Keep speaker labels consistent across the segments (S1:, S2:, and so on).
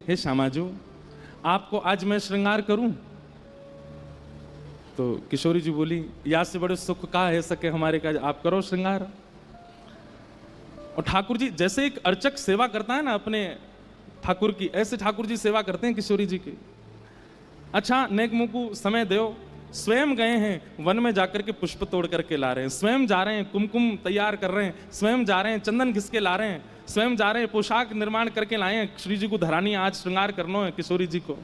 S1: हे श्यामाजू, आपको आज मैं श्रृंगार करूं? तो किशोरी जी बोली, या से बड़े सुख का है सके हमारे का, आप करो श्रृंगार। और ठाकुर जी जैसे एक अर्चक सेवा करता है ना अपने ठाकुर की, ऐसे ठाकुर जी सेवा करते हैं किशोरी जी की। अच्छा नेक मुकु समय दो, स्वयं गए हैं वन में जाकर के पुष्प तोड़ करके ला रहे हैं, स्वयं जा रहे हैं कुमकुम तैयार कर रहे हैं, स्वयं जा रहे हैं चंदन घिस के ला रहे हैं, स्वयं जा रहे हैं पोशाक निर्माण करके लाए हैं, श्री जी को धरानी आज श्रृंगार करना है किशोरी जी को।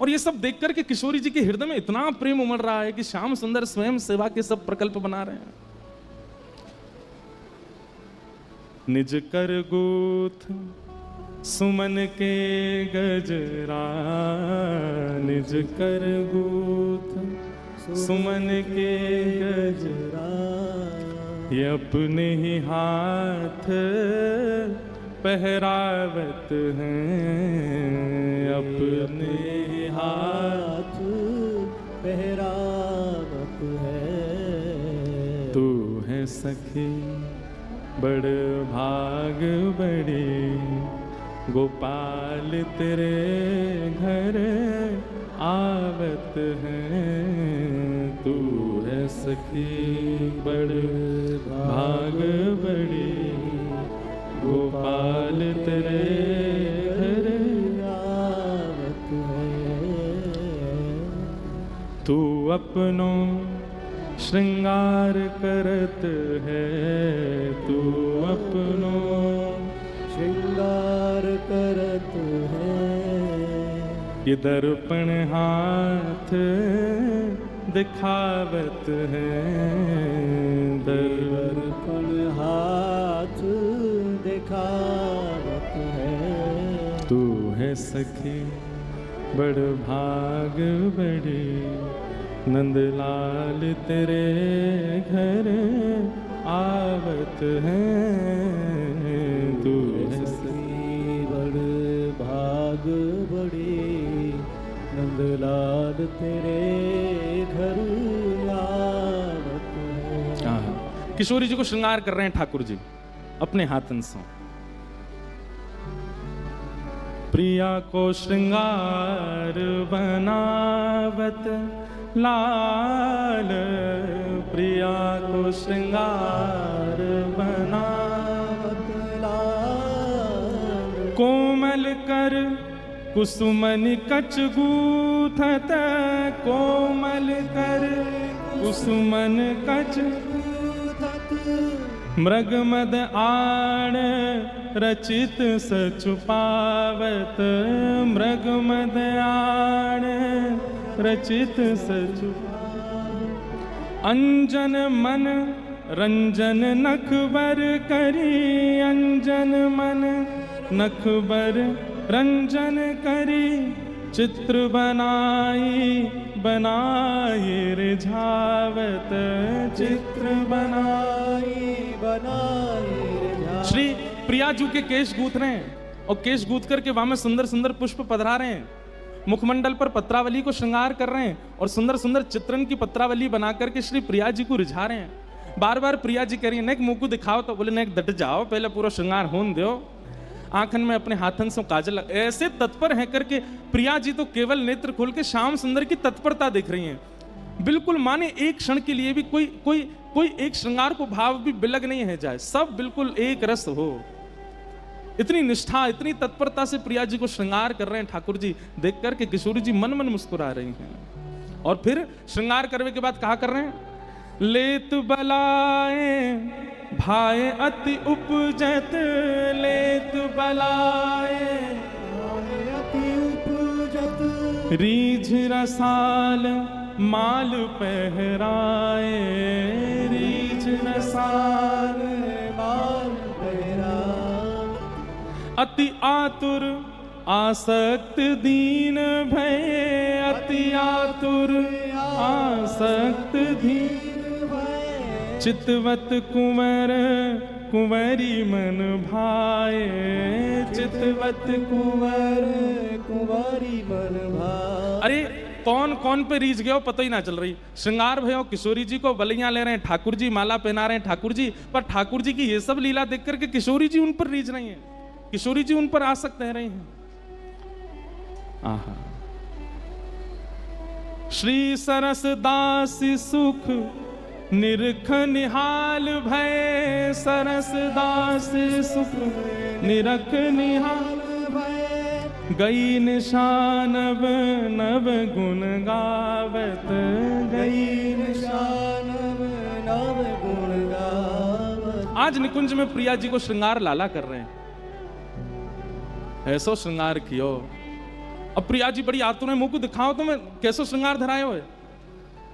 S1: और ये सब देख करके किशोरी जी के हृदय में इतना प्रेम उमड़ रहा है कि श्याम सुंदर स्वयं सेवा के सब प्रकल्प बना रहे हैं। निज कर गूथ सुमन के गजरा, निज कर गूथ सुमन के गजरा, ये अपने ही हाथ पहरावत हैं, अपने ही हाथ
S2: पहरावत है।
S1: तू है सखी बड़ भाग बड़ी, गोपाल तेरे घर आवत हैं। तू है सखी बड़ भाग बड़ी, गोपाल तेरे घर
S2: आवत है।
S1: तू अपनो श्रृंगार करत है, तू अपनो
S2: श्रृंगार करत है।
S1: ये दर्पण हाथ दिखावत है,
S2: दर्पण हाथ दिखावत है।
S1: तू है सखी बड़ भाग बड़ी, नंदलाल तेरे घर आवत हैं। तू है
S2: सखी बड़ भाग बड़ी, नंदलाल तेरे घर आवत है।
S1: किशोरी जी को श्रृंगार कर रहे हैं ठाकुर जी अपने हाथन से। प्रिया को श्रृंगार बनावत लाल, प्रिया को श्रृंगार बनावत
S2: लाल।
S1: कोमल कर कुसुमन कच गूथत, कोमल कर कुसुमन कच मृगमद आण रचित सचुपावत, मृगमद आण रचित सचुपावत। अंजन मन रंजन नखबर करी, अंजन मन नखबर रंजन करी, चित्र बनाई बनाई रिझावत, चित्र बनाई बनाई रिझावत। श्री प्रिया जी के केश गूथ रहे हैं और केश गूथ करके वहां में सुंदर सुंदर पुष्प पधरा रहे हैं, मुखमंडल पर पत्रावली को श्रृंगार कर रहे हैं और सुंदर सुंदर चित्रण की पत्रावली बना करके श्री प्रिया जी को रिझा रहे हैं। बार बार प्रिया जी कह रही है नेक मुंह को दिखाओ, तो बोले नेक डट जाओ, पहले पूरा श्रृंगार होने दो। आंखन में अपने हाथन से काजल ऐसे तत्पर है करके प्रिया जी तो केवल नेत्र खोल के श्याम सुंदर की तत्परता देख रही हैं। बिल्कुल माने एक क्षण के लिए भी कोई एक श्रृंगार को भाव भी बिलग नहीं है जाए, सब बिल्कुल एक रस हो। इतनी निष्ठा इतनी तत्परता से प्रिया जी को श्रृंगार कर रहे हैं ठाकुर जी, देख करके किशोरी जी मन मन मुस्कुरा रही हैं। और फिर श्रृंगार करने के बाद कहा कर रहे हैं, लेत बलाए भाए अति उपजत, लेत बलाए
S2: अति उपजत।
S1: रीझ रसाल माल पहराए, रीझ रसाल
S2: माल पहराए।
S1: अति आतुर आसक्त दीन भय, अति आतुर आसक्त दीन भय। चितवत कुंवर कुंवरी मन भाए, चितवत कुंवर
S2: कुंवरी मन भाए।
S1: अरे कौन कौन पे रीझ गया पता ही ना चल रही। श्रृंगार भयो किशोरी जी को बलियां ले रहे हैं, ठाकुर जी माला पहना रहे हैं ठाकुर जी, पर ठाकुर जी की ये सब लीला देख करके किशोरी जी उन पर रीझ रही हैं, किशोरी जी उन पर आसक्त रह रही हैं। आहा। श्री सरस दास सुख निरख निहाल भय, सरस दास सुख निरख निहाल भय, गई निशान नव नव गुण गावत,
S2: गई निशान नव गुण गावत।
S1: आज निकुंज में प्रिया जी को श्रृंगार लाला कर रहे हैं, ऐसो श्रृंगार कियो। अब प्रिया जी बड़ी आतुर है, मुंह को दिखाओ तो मैं कैसो श्रृंगार धराए हो।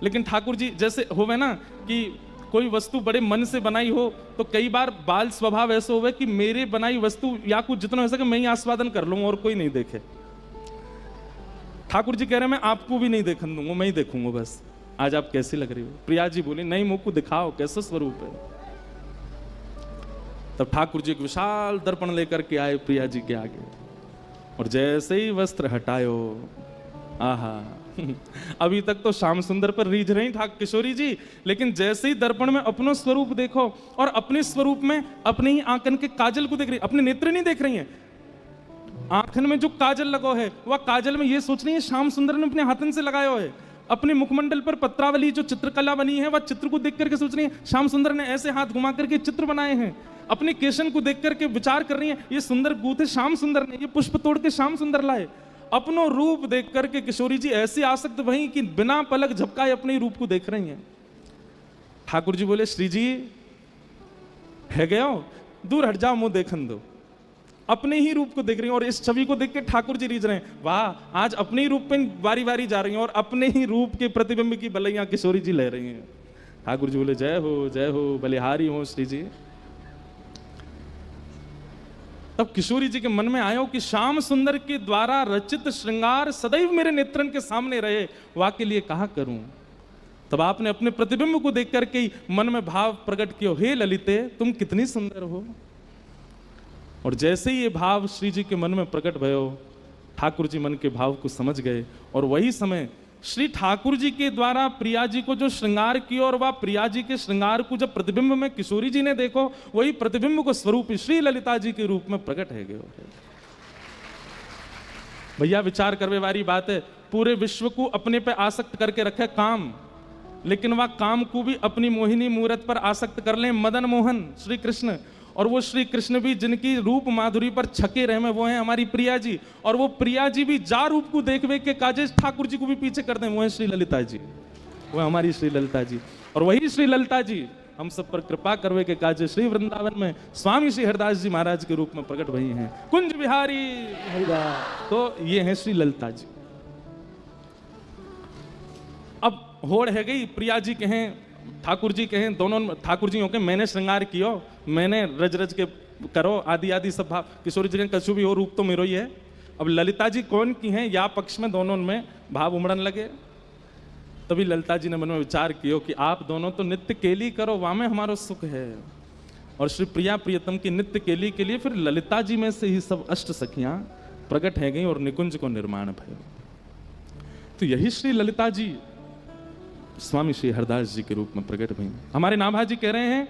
S1: लेकिन ठाकुर जी जैसे होवे ना कि कोई वस्तु बड़े मन से बनाई हो, तो कई बार बाल स्वभाव ऐसे होवे कि मेरे बनाई वस्तु या कुछ जितना हो सके मैं ही आस्वादन कर लूंगा और कोई नहीं देखे। ठाकुर जी कह रहे मैं आपको भी नहीं देखने दूंगा, मैं ही देखूंगा बस, आज आप कैसी लग रही हो। प्रिया जी बोली नहीं, मुंह को दिखाओ कैसा स्वरूप है। तब ठाकुर जी एक विशाल दर्पण लेकर के आए प्रिया जी के आगे, और जैसे ही वस्त्र हटायो, आहा अभी तक तो श्याम सुंदर पर रीझ रही था किशोरी जी, लेकिन जैसे ही दर्पण में अपनो स्वरूप देखो और अपने स्वरूप में अपने ही आंखन के काजल को देख रही, अपने नेत्र नहीं देख रही हैं, आंखन में जो काजल लगो है वह काजल में ये सोच रही है श्याम सुंदर ने अपने हाथन से लगाया है। अपने मुखमंडल पर पत्रावली जो चित्रकला बनी है वह चित्र को देख करके सोच रही है श्याम सुंदर ने ऐसे हाथ घुमा करके चित्र बनाए हैं। अपने केशन को देख करके विचार कर रही है ये सुंदर गूथे श्याम सुंदर ने, ये पुष्प तोड़ के श्याम सुंदर लाए। अपनो रूप देख करके किशोरी जी ऐसी आसक्त भई कि बिना पलक झपकाए अपने रूप को देख रही हैं। ठाकुर जी बोले श्री जी है गयो, दूर हट जाओ, मुंह देखन दो। अपने ही रूप को देख रही हैं और इस छवि को देख के ठाकुर जी रीझ रहे हैं, वाह आज अपने ही रूप पे बारी बारी जा रही हैं और अपने ही रूप के प्रतिबिंब की बलैया किशोरी जी ले रही हैं। ठाकुर जी बोले जय हो बलिहारी हो श्री जी। तब किशोरी जी के मन में आया कि श्याम सुंदर के द्वारा रचित श्रृंगार सदैव मेरे नेत्रन के सामने रहे, वा के लिए कहा करूं। तब आपने अपने प्रतिबिंब को देख करके मन में भाव प्रकट किया, हे ललिते तुम कितनी सुंदर हो। और जैसे ही ये भाव श्री जी के मन में प्रकट भयो, ठाकुर जी मन के भाव को समझ गए और वही समय श्री ठाकुर जी के द्वारा प्रिया जी को जो श्रृंगार किया और वह प्रिया जी के श्रृंगार को जब प्रतिबिंब में किशोरी जी ने देखो, वही प्रतिबिंब को स्वरूप श्री ललिता जी के रूप में प्रकट है गयो। भैया विचार करने वाली बात है, पूरे विश्व को अपने पे आसक्त करके रखे काम, लेकिन वह काम को भी अपनी मोहिनी मूरत पर आसक्त कर ले मदन मोहन श्री कृष्ण। और वो श्री कृष्ण भी जिनकी रूप माधुरी पर छके रहे में वो है हमारी प्रिया जी, और वो प्रिया जी भी जा रूप को देख के काजे ठाकुर जी को भी पीछे कर दें, वो है श्री ललिता जी, वो हमारी श्री ललिता जी। और वही श्री ललिता जी हम सब पर कृपा करवे के काजे श्री वृंदावन में स्वामी श्री हरदास जी महाराज के रूप में प्रकट भई हैं, कुंज बिहारी हरिदास। तो ये है श्री ललिता जी। अब होड़ है गई, प्रिया जी कहें ठाकुर जी कहें, दोनों ठाकुर जी हो के मैंने श्रृंगार कियो, मैंने रज रज के करो आदि आदि सब भाव। किशोरी जी कहें कछु भी हो रूप तो मेरो ही है। अब ललिता जी कौन की हैं या पक्ष में दोनों में भाव उमड़न लगे। तभी ललिता जी ने मन में विचार किया कि आप दोनों तो नित्य केली करो, वहां में हमारा सुख है। और श्री प्रिया प्रियतम की नित्य केली के लिए फिर ललिता जी में से ही सब अष्ट सखियां प्रकट है गई और निकुंज को निर्माण भयो। तो यही श्री ललिता जी स्वामी श्री हरदास जी के रूप में प्रकट भई। हमारे नाभा जी कह रहे हैं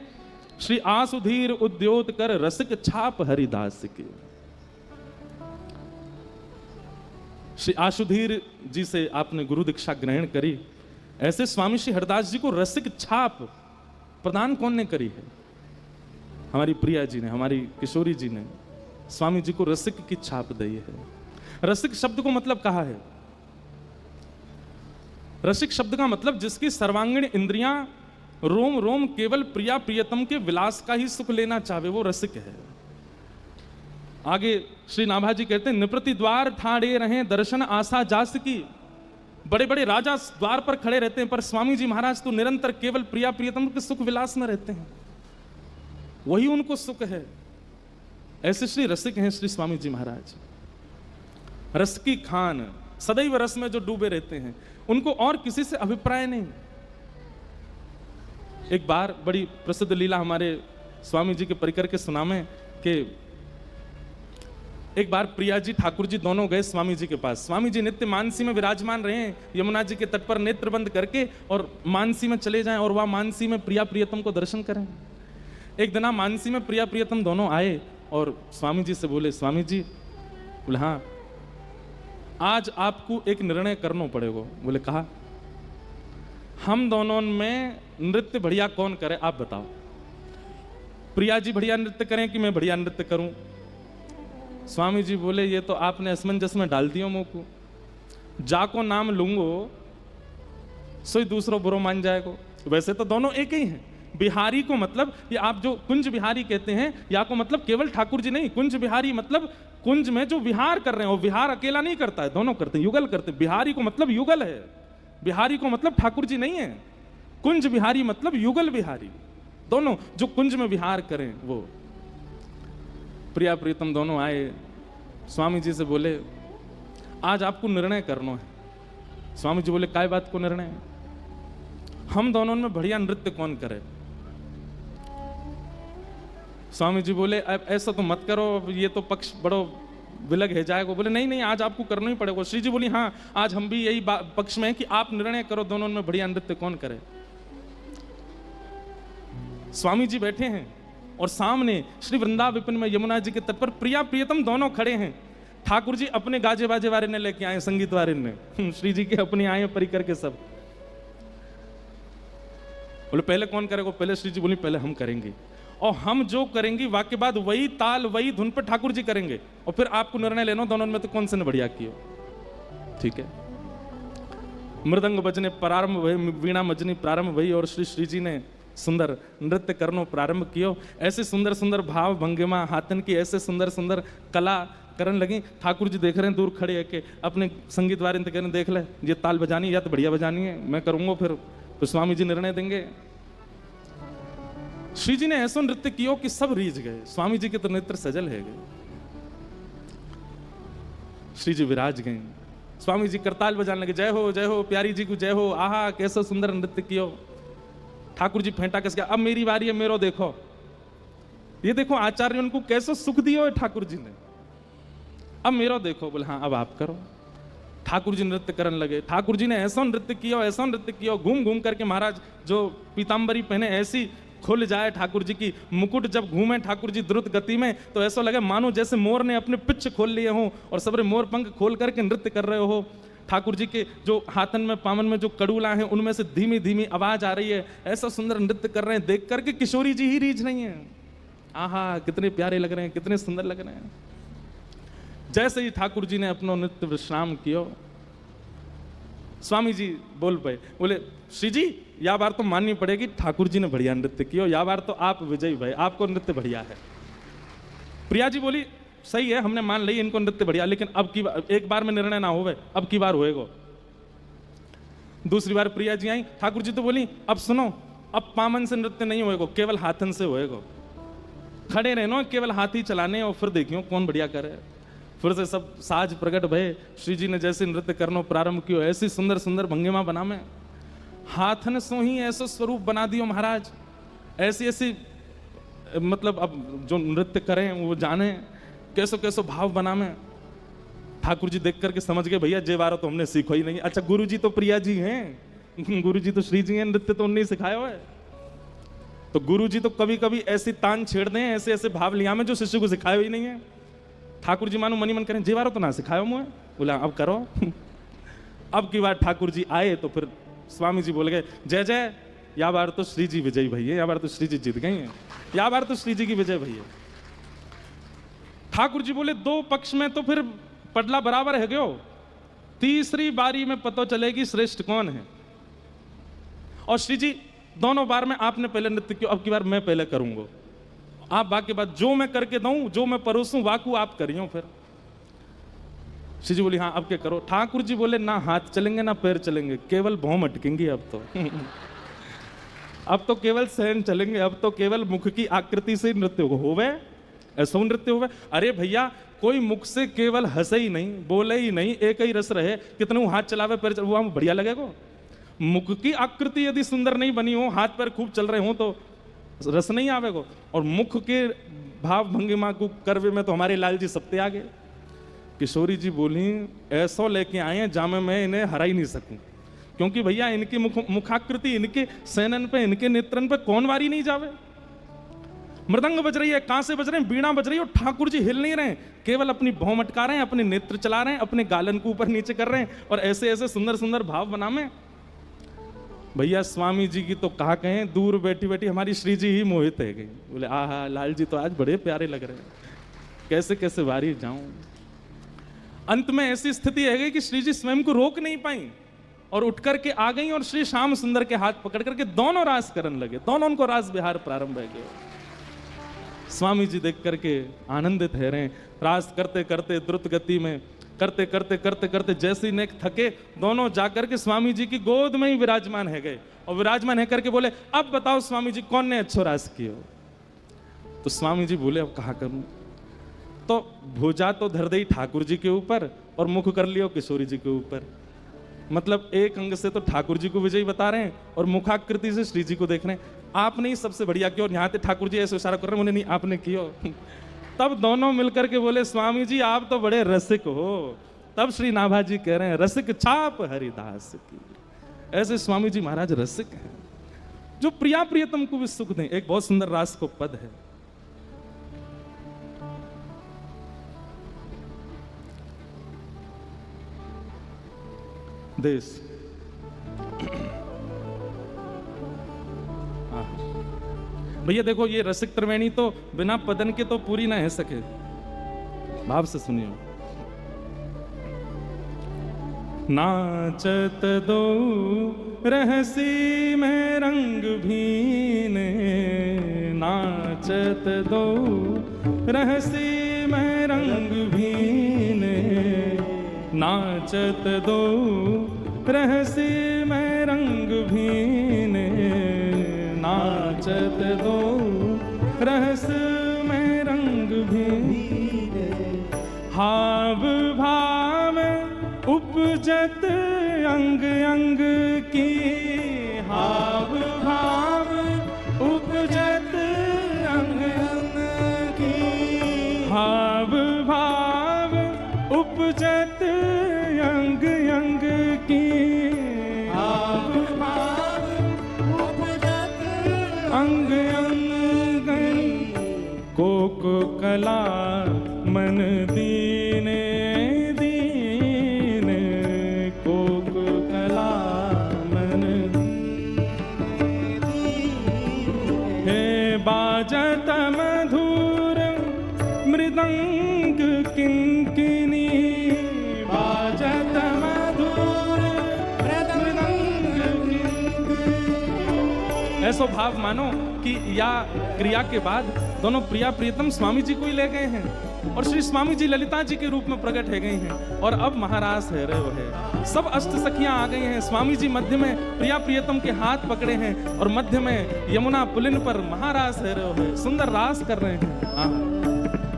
S1: श्री आसुधीर उद्योत कर रसिक छाप हरिदास के। श्री आशुधीर जी से आपने गुरु दीक्षा ग्रहण करी, ऐसे स्वामी श्री हरदास जी को रसिक छाप प्रदान कौन ने करी है? हमारी प्रिया जी ने, हमारी किशोरी जी ने स्वामी जी को रसिक की छाप दी है। रसिक शब्द को मतलब कहा है, रसिक शब्द का मतलब जिसकी सर्वांगीण इंद्रियां रोम रोम केवल प्रिया प्रियतम के विलास का ही सुख लेना चाहे, वो रसिक है। आगे श्री नाभा जी कहते हैं निप्रति द्वार ठाड़े रहे दर्शन आशा जास की। बड़े बड़े राजा द्वार पर खड़े रहते हैं, पर स्वामी जी महाराज तो निरंतर केवल प्रिया प्रियतम के सुख विलास में रहते हैं, वही उनको सुख है। ऐसे श्री रसिक हैं श्री स्वामी जी महाराज। रस की खान, सदैव रस में जो डूबे रहते हैं, उनको और किसी से अभिप्राय नहीं। एक बार बड़ी प्रसिद्ध लीला हमारे स्वामी जी के परिकर के सुनामे कि एक बार प्रिया जी ठाकुर जी दोनों गए स्वामी जी के पास। स्वामी जी नित्य मानसी में विराजमान रहे हैं, यमुना जी के तट पर नेत्र बंद करके, और मानसी में चले जाएं और वह मानसी में प्रिया प्रियतम को दर्शन करें। एक दिन मानसी में प्रिया प्रियतम दोनों आए और स्वामी जी से बोले, स्वामी जी, बोले हाँ, आज आपको एक निर्णय करना पड़ेगा। बोले कहा, हम दोनों में नृत्य बढ़िया कौन करे आप बताओ। प्रिया जी बढ़िया नृत्य करें कि मैं बढ़िया नृत्य करूं? स्वामी जी बोले ये तो आपने असमंजस में डाल दिया मुंह को। जाको नाम लूंगो सोई दूसरो बुरो मान जाएगो। वैसे तो दोनों एक ही हैं। बिहारी को मतलब, ये आप जो कुंज बिहारी कहते हैं, या को मतलब केवल ठाकुर जी नहीं, कुंज बिहारी मतलब कुंज में जो विहार कर रहे हैं, वो विहार अकेला नहीं करता है, दोनों करते हैं, युगल करते हैं। बिहारी को मतलब युगल है, बिहारी को मतलब ठाकुर जी नहीं है। कुंज बिहारी मतलब युगल बिहारी, दोनों जो कुंज में विहार करें वो। प्रिया प्रीतम दोनों आए, स्वामी जी से बोले आज आपको निर्णय करना है। स्वामी जी बोले काय बात को निर्णय है? हम दोनों में बढ़िया नृत्य कौन करे? स्वामी जी बोले अब ऐसा तो मत करो, ये तो पक्ष बड़ो विलग है जाएगा। बोले नहीं नहीं, आज आपको करना ही पड़ेगा। श्री जी बोली हाँ, आज हम भी यही पक्ष में है कि आप निर्णय करो दोनों में बढ़िया नृत्य कौन करे। स्वामी जी बैठे हैं और सामने श्री वृंदा विपिन में यमुना जी के तट पर प्रिया प्रियतम दोनों खड़े हैं। ठाकुर जी अपने गाजे बाजे वाले ने लेके आए, संगीत वाले ने, श्री जी के अपने आए परिकर के सब। बोले पहले कौन करेगा? पहले श्री जी बोली पहले हम करेंगे, और हम जो करेंगे वाक्य बाद वही ताल वही धुन पर ठाकुर जी करेंगे, और फिर आपको निर्णय लेना दोनों में तो कौन से ने बढ़िया किया। ठीक है। मृदंग बजने प्रारंभ भई, वीणा मजनी प्रारंभ भई, और श्री जी ने सुंदर नृत्य करनो प्रारंभ कियो। ऐसे सुंदर सुंदर भाव भंगिमा हाथन की ऐसे सुंदर सुंदर कला करने लगी। ठाकुर जी देख रहे हैं दूर खड़े है के अपने संगीत वाले कह रहे देख ले, ये ताल बजानी या तो बढ़िया बजानी है, मैं करूंगा फिर स्वामी जी निर्णय देंगे। श्री जी ने ऐसा नृत्य किया कि सब रीझ गए। स्वामी जी के तो नेत्र सजल है गए। श्री जी विराज गए, स्वामी जी करताल बजाने लगे, जय हो प्यारी जी को जय हो, आहा कैसा सुंदर नृत्य कियो। ठाकुर जी फेंटा कस गया, अब मेरी बारी है, मेरो देखो, ये देखो आचार्य उनको कैसे सुख दियो है ठाकुर जी ने, अब मेरो देखो। बोले हाँ अब आप करो। ठाकुर जी नृत्य करने लगे। ठाकुर जी ने ऐसा नृत्य किया, घूम घूम करके महाराज जो पीताम्बरी पहने ऐसी खुल जाए ठाकुर जी की, मुकुट जब घूमे ठाकुर जी द्रुत गति में तो ऐसा लगे मानो जैसे मोर ने अपने पिच्छ खोल लिए हो और सबरे मोर पंख खोल करके नृत्य कर रहे हो। ठाकुर जी के जो हाथन में पावन में जो कड़ूला हैं उनमें से धीमी धीमी आवाज आ रही है, ऐसा सुंदर नृत्य कर रहे हैं, देख करके किशोरी जी ही रीझ नहीं है। आहा कितने प्यारे लग रहे हैं, कितने सुंदर लग रहे हैं। जैसे ही ठाकुर जी ने अपना नृत्य विश्राम किया, स्वामी जी बोल पाए, बोले श्री जी या बार तो माननी पड़ेगी ठाकुर जी ने बढ़िया नृत्य किया, या बार तो आप विजयी भाई, आपको नृत्य बढ़िया है। प्रिया जी बोली सही है, हमने मान ली इनको नृत्य बढ़िया, लेकिन अब की एक बार में निर्णय ना होवे, अब की बार होएगा। दूसरी बार प्रिया जी आई, ठाकुर जी तो बोली अब सुनो, अब पामन से नृत्य नहीं होएगा, केवल हाथन से होएगा। खड़े रहना, केवल हाथ ही चलाने और फिर देखियो कौन बढ़िया करे। फिर से सब साज प्रकट भय। श्री जी ने जैसे नृत्य करना प्रारंभ किया, ऐसी सुंदर सुंदर भंगिमा बना में हाथन सो ही ऐसा स्वरूप बना दियो महाराज। ऐसी ऐसी मतलब अब जो नृत्य करें वो जाने कैसो कैसो भाव बना में। ठाकुर जी देख करके समझ गए भैया जे बारो तो हमने सीखो ही नहीं। अच्छा गुरु जी तो प्रिया जी हैं, गुरु जी तो श्री जी हैं, नृत्य तो उन्हें सिखाया हुआ है। तो गुरु जी तो कभी कभी ऐसी तान छेड़ दें, ऐसे ऐसे भाव लिया में जो शिष्य को सिखाया ही नहीं है। ठाकुर जी मानो मनी मन करें, जे बारो तो ना सिखायो मुझे, बोला अब करो। अब की बार ठाकुर जी आए तो फिर स्वामी जी बोल गए जय जय, या बार तो श्री जी विजयी भैया, या बार तो श्री जी जीत गई हैं, या बार तो श्री जी की विजय भैया। ठाकुर जी बोले दो पक्ष में तो फिर पडला बराबर है गयो, तीसरी बारी में पता चलेगी श्रेष्ठ कौन है। और श्री जी दोनों बार में आपने पहले नृत्य किया, अब की बार मैं पहले करूंगा, आप बाकी बात जो मैं करके दूं, जो मैं परोसूं वाकू आप करियो। फिर श्री जी बोली हाँ अब क्या करो। ठाकुर जी बोले ना हाथ चलेंगे ना पैर चलेंगे, केवल भौं अटकेंगी अब तो। अब तो केवल सहन चलेंगे, अब तो केवल मुख की आकृति से नृत्य होवे, ऐसा नृत्य होवे। अरे भैया कोई मुख से केवल हंसे ही नहीं, बोले ही नहीं, एक ही रस रहे, कितने हाथ चलावे पैर वो हम बढ़िया लगेगा। मुख की आकृति यदि सुंदर नहीं बनी हो, हाथ पैर खूब चल रहे हो तो रस नहीं आवेगा। और मुख के भाव भंगिमा को करवे में तो हमारे लाल जी सबते आगे। किशोरी जी बोली ऐसा लेके आए हैं जामे मैं इन्हें हरा ही नहीं सकूं, क्योंकि भैया इनकी मुखाकृति, इनके सैनन पे, इनके नेत्रन पे कौन वारी नहीं जावे। मृदंग बज रही है, कांसे बज रहे हैं, बीड़ा बज रही है और ठाकुर जी हिल नहीं रहे हैं, केवल अपनी भौं मटका रहे हैं, अपने नेत्र चला रहे हैं, अपने गालन को ऊपर नीचे कर रहे हैं और ऐसे ऐसे सुंदर सुंदर भाव बना में। भैया स्वामी जी की तो कहा कहें, दूर बैठी बैठी हमारी श्री जी ही मोहित है गई। बोले आहा लाल जी तो आज बड़े प्यारे लग रहे हैं, कैसे कैसे वारी जाऊं। अंत में ऐसी स्थिति है गई कि श्री जी स्वयं को रोक नहीं पाई और उठ करके आ गई और श्री श्याम सुंदर के हाथ पकड़ करके दोनों रास करने लगे, दोनों उनको रास विहार प्रारंभ है गए। स्वामी जी देख करके आनंदित है रहे, रास करते करते द्रुत गति में करते करते करते करते जैसे नेक थके, दोनों जाकर के स्वामी जी की गोद में ही विराजमान है गए और विराजमान है करके बोले अब बताओ स्वामी जी कौन ने अच्छो रास किया। तो स्वामी जी बोले अब कहा करूं, तो भुजा तो धर दी ठाकुर जी के ऊपर और मुख कर लियो किशोरी जी के ऊपर। मतलब एक अंग से तो ठाकुर जी को विजयी बता रहे हैं और मुखाकृति से श्री जी को देख रहे हैं। आपने ही सबसे बढ़िया किया और यहाँ पे ठाकुर जी ऐसे इशारा कर रहे हैं, मुझे नहीं आपने किया। तब दोनों मिलकर के बोले स्वामी जी आप तो बड़े रसिक हो। तब श्री नाभा जी कह रहे हैं रसिक छाप हरिदास की। ऐसे स्वामी जी महाराज रसिक हैं जो प्रिया प्रियतम को भी सुख दें। एक बहुत सुंदर रास को पद है, देश भैया देखो ये रसिक त्रिवेणी तो बिना पदन के तो पूरी ना है सके, भाव से सुनियो। नाचत दो रहसी में रंग भीने, नाचत दो रहसी में रंग भीने, नाचत दो रहसी में रंग भीने, नाचत दो रहस में रंग भीने। हाव भाव उपजत अंग अंग की, हाव भाव उपजत अंग अंग की, हाव भाव उपजत अंग अंग की, हाव भाव उपजत अंग अंग कोक कला मन दीने दीने, कोक कला मन हे बाजत मधुर मृदंग किंकिनी, बाजत मधुर मृदंग किंकिनी। ऐसो भाव मानो कि या क्रिया के बाद दोनों प्रिया प्रियतम स्वामी जी को ही ले गए हैं और श्री स्वामी जी ललिता जी के रूप में प्रकट है गए हैं और अब महारास है रहे है। सब अष्ट सखियां आ गई हैं, स्वामी जी मध्य में प्रिया प्रियतम के हाथ पकड़े हैं और मध्य में यमुना पुलिन पर महारास है रहे है, सुंदर रास कर रहे हैं।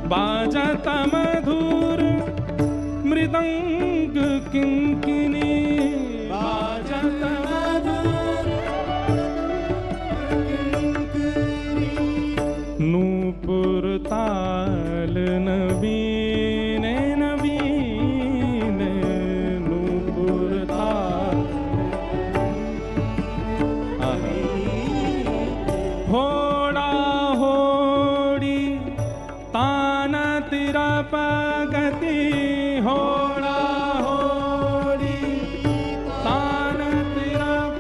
S1: बाजत मधुर मृदंग किंकिनी, बाजत मधुर नूपुर ताल नवीने नवीने, नूपुर ताल होड़ा होड़ी तान तिरप गति, होड़ा होड़ी तान तिरप,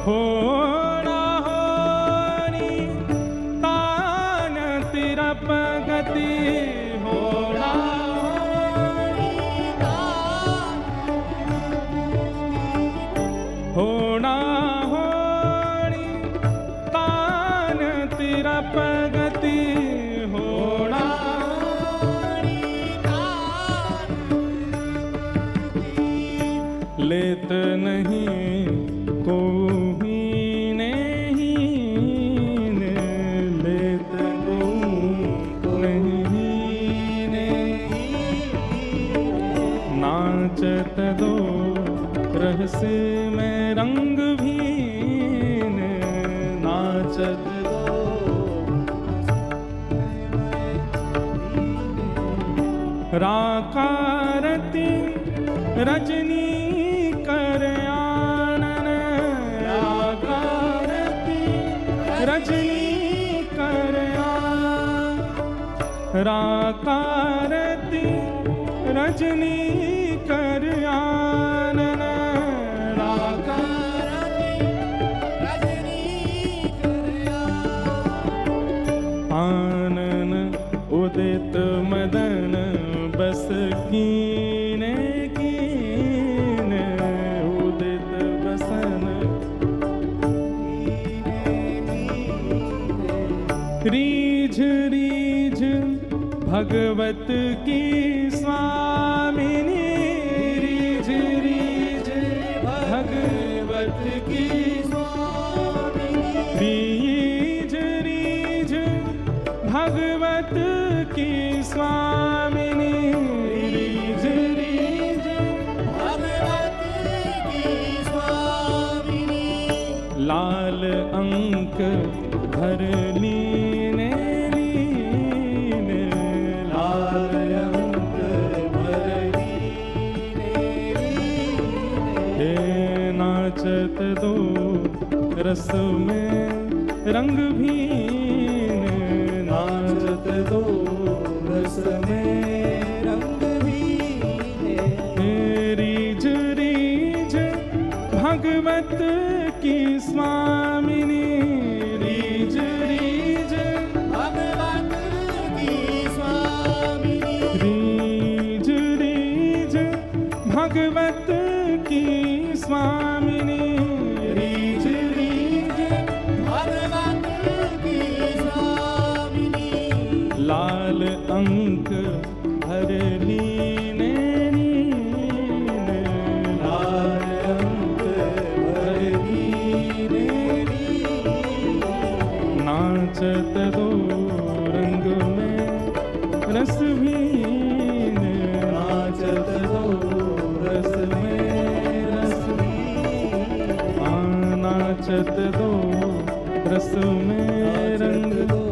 S1: होड़ा होड़ी तान तिरप गति, होड़ा होड़ा होड़ी तान तिरप गति, होड़ा लेत नहीं को हीने हीने, लेत को नहीं नाचत दो रहस्य में रंग भीने, नाचत दो राकारती रजनी कर आनन, राकारती रजनी कर राकारती रजनी कर आनन,
S2: राकारती रजनी कर
S1: आनन उदित मदन बस कीने कीन, उदित बसन रीझ रीझ भगवत की स्वामिनी, रीझ रीझ भगवत की स्वामिनी, रीझ रीझ भगवत की स्वामिनी, रीझ रीझ
S2: भगवत की स्वामिनी,
S1: लाल अंक भर लीने लीन, लाल अंक भर लीने लीन, हे नाचत दो रस में रंग भीन, नाचत दो रस में रंग भीन, रीझ रीझ भगवत की स्वामिनी, रीझ रीझ
S2: भगवत की स्वामिनी,
S1: रीझ रीझ भगवत की स्वामिनी, रीझ रीझ
S2: भगवत की स्वामिनी,
S1: लाल अंक भर लीने लीन, लाल अंक भर लीने लीन, नाचत दो रंग में रस भीन, नाचत दो रस में रस भीन, नाचत दो रस में रंग दो,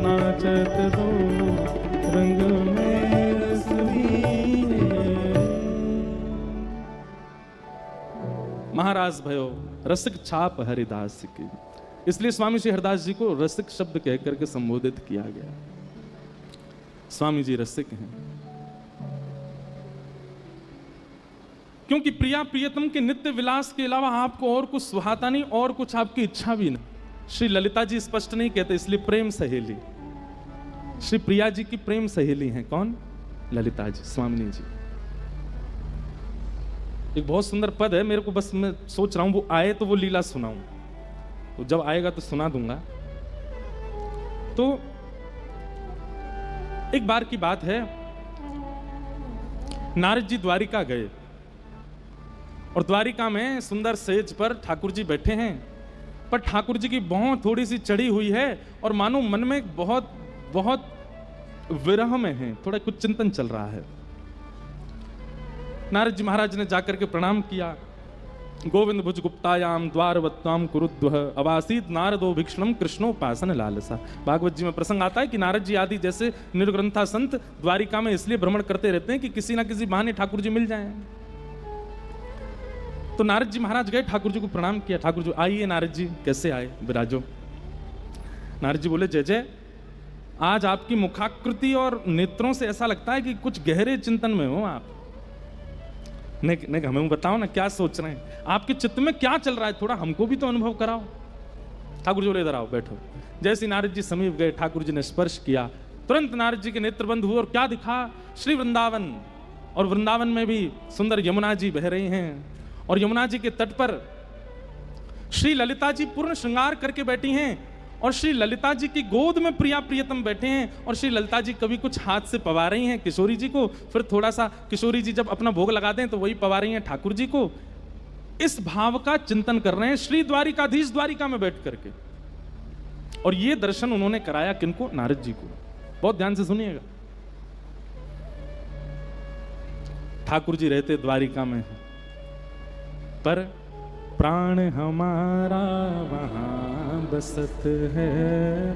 S1: नाचत दो रंग में रस भीन। महाराज भयो रसिक छाप हरिदास की, इसलिए स्वामी श्री हरिदास जी को रसिक शब्द कह करके संबोधित किया गया। स्वामी जी रसिक हैं क्योंकि प्रिया प्रियतम के नित्य विलास के अलावा आपको और कुछ सुहाता नहीं, और कुछ आपकी इच्छा भी नहीं। श्री ललिता जी स्पष्ट नहीं कहते, इसलिए प्रेम सहेली। श्री प्रिया जी की प्रेम सहेली हैं कौन? ललिता जी, स्वामिनी जी। एक बहुत सुंदर पद है, मेरे को बस मैं सोच रहा हूं वो आए तो वो लीला सुनाऊं, तो जब आएगा तो सुना दूंगा। तो एक बार की बात है, नारद जी द्वारिका गए और द्वारिका में सुंदर सेज पर ठाकुर जी बैठे हैं, पर ठाकुर जी की भौं थोड़ी सी चढ़ी हुई है और मानो मन में बहुत बहुत विरह में है, थोड़ा कुछ चिंतन चल रहा है। नारद जी महाराज ने जाकर के प्रणाम किया। गोविंद भुज गुप्तायाम द्वारवत्ताम कुरुद्वह अवासीत नारदो भिक्षणम कृष्णोपासन लालसा। भागवत जी में प्रसंग आता है कि नारद जी आदि जैसे निर्ग्रंथा संत द्वारिका में इसलिए भ्रमण करते रहते हैं कि किसी ना किसी बहाने ठाकुर जी मिल जाएं। तो नारद जी महाराज गए, ठाकुर जी को प्रणाम किया। ठाकुर जी आइए नारद जी, कैसे आए, विराजो। नारद जी बोले, जय जय। आज आपकी मुखाकृति और नेत्रों से ऐसा लगता है कि कुछ गहरे चिंतन में हो आप। नहीं, हमें बताओ ना क्या सोच रहे हैं, आपके चित्त में क्या चल रहा है, थोड़ा हमको भी तो अनुभव कराओ। ठाकुर जी बोले, इधर आओ, बैठो। जैसे नारद जी समीप गए, ठाकुर जी ने स्पर्श किया, तुरंत नारद जी के नेत्र बंद हुए और क्या दिखा? श्री वृंदावन। और वृंदावन में भी सुंदर यमुना जी बह रही हैं, और यमुना जी के तट पर श्री ललिता जी पूर्ण श्रृंगार करके बैठी हैं, और श्री ललिता जी की गोद में प्रिया प्रियतम बैठे हैं, और श्री ललिता जी कभी कुछ हाथ से पवा रही हैं किशोरी जी को, फिर थोड़ा सा किशोरी जी जब अपना भोग लगा दें तो वही पवा रही हैं ठाकुर जी को। इस भाव का चिंतन कर रहे हैं श्री द्वारिकाधीश द्वारिका में बैठ करके। और ये दर्शन उन्होंने कराया किनको? नारद जी को। बहुत ध्यान से सुनिएगा। ठाकुर जी रहते द्वारिका में, पर प्राण हमारा वहां बसत है,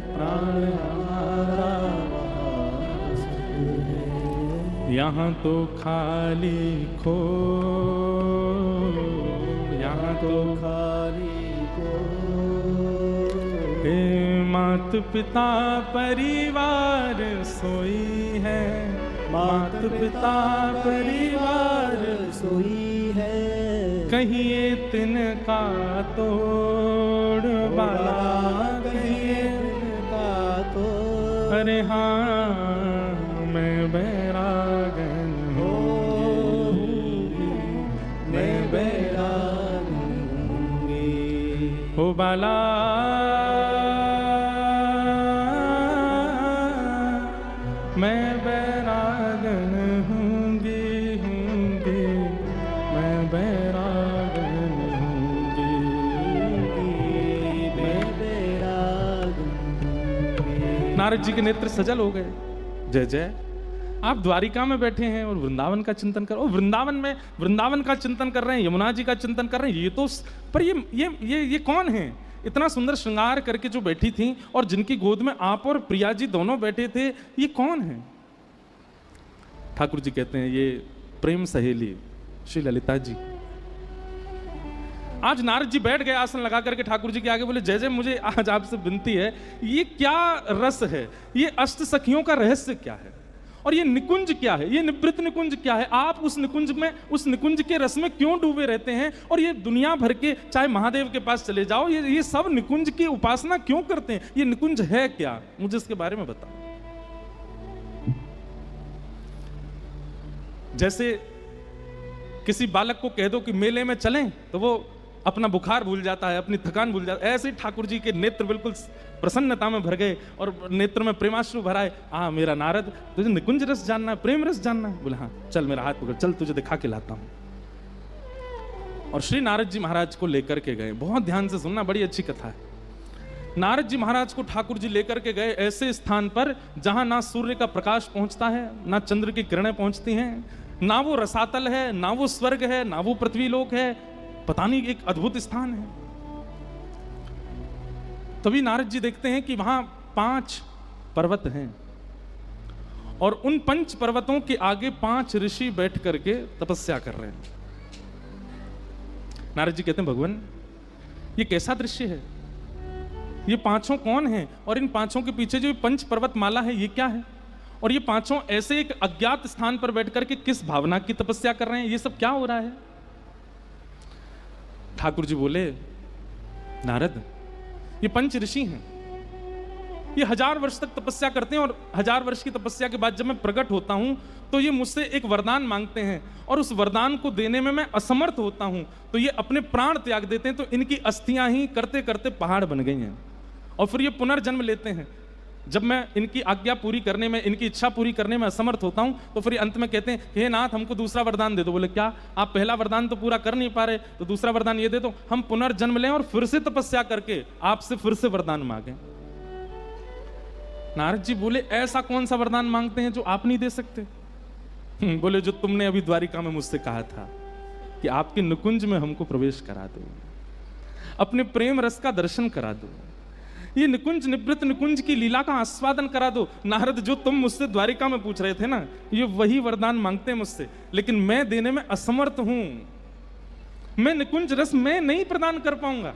S1: प्राण हमारा वहां बसत है। यहाँ तो खाली खो, यहाँ तो खाली खो, हे मात पिता परिवार सोई है, मात पिता परिवार
S2: सोई है,
S1: कहिए तिनका तोड़ बाला, कहिए
S2: तिनका तो
S1: अरे हाँ मैं बैरागन हूँ,
S2: मैं बैराग हूँगी।
S1: हो बाला मैं बैरागन हूँगी, हूँगी मैं बैरागन हूँगी,
S2: मैं बैराग हूँगी।
S1: नारद जी के नेत्र सजल हो गए। जय जय। आप द्वारिका में बैठे हैं और वृंदावन का चिंतन कर, और वृंदावन में वृंदावन का चिंतन कर रहे हैं, यमुना जी का चिंतन कर रहे हैं। ये तो पर ये कौन है? इतना सुंदर श्रृंगार करके जो बैठी थी और जिनकी गोद में आप और प्रिया जी दोनों बैठे थे, ये कौन है? ठाकुर जी कहते हैं ये प्रेम सहेली श्री ललिता जी। आज नारद जी बैठ गए आसन लगा करके ठाकुर जी के आगे, बोले जय जय, मुझे आज आपसे विनती है, ये क्या रस है? ये अष्ट सखियों का रहस्य क्या है? और ये निकुंज क्या है? ये निवृत्त निकुंज क्या है? आप उस निकुंज में, उस निकुंज के रस में क्यों डूबे रहते हैं? और ये दुनिया भर के, चाहे महादेव के पास चले जाओ, ये सब निकुंज की उपासना क्यों करते हैं? ये निकुंज है क्या? मुझे इसके बारे में बताओ। जैसे किसी बालक को कह दो कि मेले में चलें, तो वो अपना बुखार भूल जाता है, अपनी थकान भूल जाता है। ऐसे ही ठाकुर जी के नेत्र बिल्कुल प्रसन्नता में भर गए और नेत्र में प्रेमाश्रु भराए। हाँ मेरा नारद, तुझे निकुंज रस जानना है, प्रेम रस जानना है? बोले हाँ, चल मेरा हाथ पकड़, चल तुझे दिखा के लाता हूं। और श्री नारद जी महाराज को लेकर के गए। बहुत ध्यान से सुनना, बड़ी अच्छी कथा है। नारद जी महाराज को ठाकुर जी लेकर के गए ऐसे स्थान पर जहां ना सूर्य का प्रकाश पहुंचता है, ना चंद्र की किरणें पहुंचती हैं, ना वो रसातल है, ना वो स्वर्ग है, ना वो पृथ्वी लोक है। पता नहीं, एक अद्भुत स्थान है। तभी नारद जी देखते हैं कि वहां 5 पर्वत हैं और उन 5 पर्वतों के आगे 5 ऋषि बैठ करके तपस्या कर रहे हैं। नारद जी कहते हैं भगवान ये कैसा दृश्य है? ये 5 कौन हैं? और इन 5 के पीछे जो 5 पर्वत माला है, ये क्या है? और ये 5 ऐसे एक अज्ञात स्थान पर बैठ करके किस भावना की तपस्या कर रहे हैं? ये सब क्या हो रहा है? ठाकुर जी बोले नारद, ये 5 ऋषि हैं, ये 1000 वर्ष तक तपस्या करते हैं और 1000 वर्ष की तपस्या के बाद जब मैं प्रकट होता हूं तो ये मुझसे एक वरदान मांगते हैं और उस वरदान को देने में मैं असमर्थ होता हूं, तो ये अपने प्राण त्याग देते हैं। तो इनकी अस्थियां ही करते करते पहाड़ बन गई हैं और फिर ये पुनर्जन्म लेते हैं। जब मैं इनकी आज्ञा पूरी करने में, इनकी इच्छा पूरी करने में असमर्थ होता हूं, तो फिर अंत में कहते हैं हे नाथ हमको दूसरा वरदान दे दो। बोले क्या? आप पहला वरदान तो पूरा कर नहीं पा रहे, तो दूसरा वरदान ये दे दो, हम पुनर्जन्म लें और फिर से तपस्या करके आपसे फिर से वरदान मांगे। नारद जी बोले ऐसा कौन सा वरदान मांगते हैं जो आप नहीं दे सकते? बोले जो तुमने अभी द्वारिका में मुझसे कहा था कि आपके निकुंज में हमको प्रवेश करा दो, अपने प्रेम रस का दर्शन करा दो, ये निकुंज निवृत्त निकुंज की लीला का आस्वादन करा दो। नारद जो तुम मुझसे द्वारिका में पूछ रहे थे ना, ये वही वरदान मांगते हैं मुझसे, लेकिन मैं देने में असमर्थ हूं। मैं निकुंज रस मैं नहीं प्रदान कर पाऊंगा